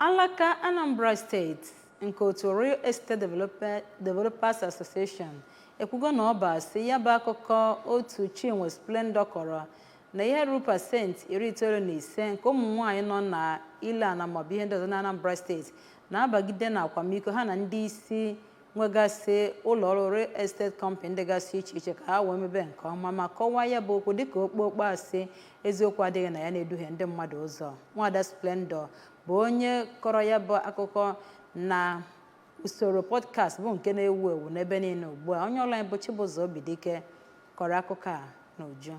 Alaka Anambra State nke otu Real Estate Developers Association ekwugo na ọba si ya bụ akụkọ otu Chinwe Splendour kọrọ na ihe ruru pasenti 95 nke ụmụ nwaanyị nọ na ile ana maọbụ ihe ndị ọzọ na Anambra State na-abagide na akwamiko ha na ndị isi nwegasị ụlọ ọrụ Real Estate Company ndị gasị iche iche ka ha wee mebe nke ọma ma kọwaa ya bụ okwu dịka okpokpo asị eziokwu adịghị na ya na-eduhie ndị mmadụ ụzọ. Nwada Splendour bụ onye kọrọ ya bụ akụkọ na usoro podcast bụ nke na-ewu ewu n'ebe niile ugbu a. Onye ọrụ anyị bụ Chibụzọ Obidike kọrọ akụkọ a n'uju.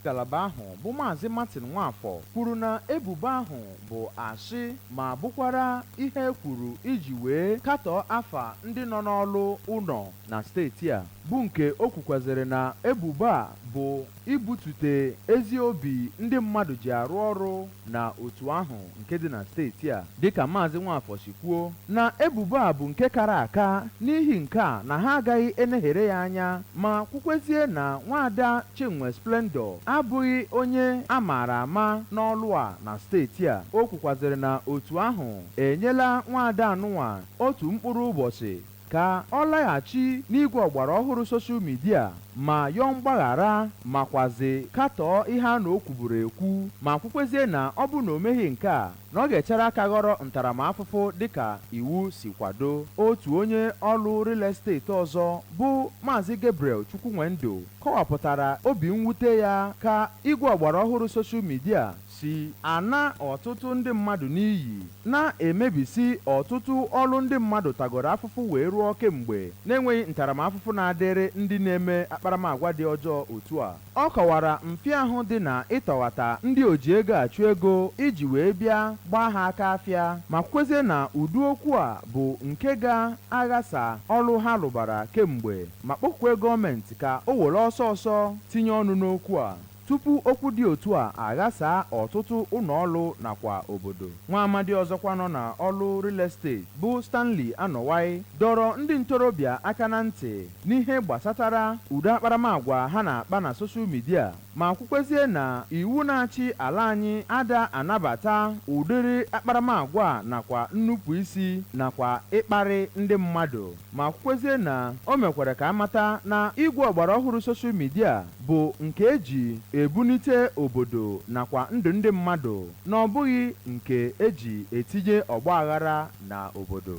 Ngalaba ahụ bụ Maazị Martin Nwafọ kwuru na ebubo ahụ bụ asị ma bụkwara ihe kwuru iji wee katọọ afa ndị nọ n'ọlụ ụlọ na steeti a, bụ nke o kwukwaziri na ebubo a bụ ibutute ezi obi ndị mmadụ ji arụ ọrụ na otu ahụ nke dị na steeti a. Dịka Maazị Nwafọ si kwuo na ebubo a bụ nke kara aka n'ihi nke a na ha agaghị eneghere ya anya ma kwukwezie na Nwaada Chinwe Splendour abụghị onye a maara ama n'ọlụ a na steeti a. O kwukwaziri na otu ahụ enyela Nwaada anụnwa otu mkpụrụ ụbọchị ka ọ laghachi n'igwe ọgbara ọhụrụ soshal midia ma yọọ mgbaghara makwazi katọọ ihe a na o kwuburu ekwu ma kwukwezie na ọ bụ na o meghị nke a na ọ ga-echere aka ghọrọ ntaramahụhụ dịka iwu si kwado. Otu onye ọrụ real estate ọzọ bụ Maazị Gabriel Chukwunwendụ kọwapụtara obi mwute ya ka igwe ọgbara ọhụrụ soshal midia si ana ọtụtụ ndị mmadụ n'iyi na-emebisi ọtụtụ ọrụ ndị mmadụ tagoro afụfụ wee rụọ kemgbe na-enweghị ntaramahụhụ na-adịrị ndị na-eme akparamagwa dị ọjọọ otu a. Ọ kọwara mfịahụ dị na ịtọghata ndị oji ego achụ ego iji wee bịa gbaa ha aka afịa ma kwezie na ụdị okwu a bụ nke ga-aghasa ọrụ ha rụbara kemgbe ma kpọkwue gọọmenti ka o were ọsọ ọsọ tinye ọnụ n'okwu a tupu okwu dị otu a aghasa ọtụtụ ụlọọrụ nakwa obodo. Nwa amadi ọzọkwa nọ na ọrụ real estate bụ Stanley Anọwai dọrọ ndị ntorobịa aka na ntị n'ihe gbasatara ụdị akparamagwa ha na-akpa na soshal midia ma kwukwezie na iwu na-achị ala anyị ada anabata ụdịrị akparamagwa nakwa nnupụ isi nakwa ịkparị ndị mmadụ ma kwukwezie na o mekwara ka amata na igwe ọgbara ọhụrụ soshal midia bụ nke eji ebunite obodo nakwa ndụ ndị mmadụ na ọ bụghị nke eji etinye ọgba aghara na obodo.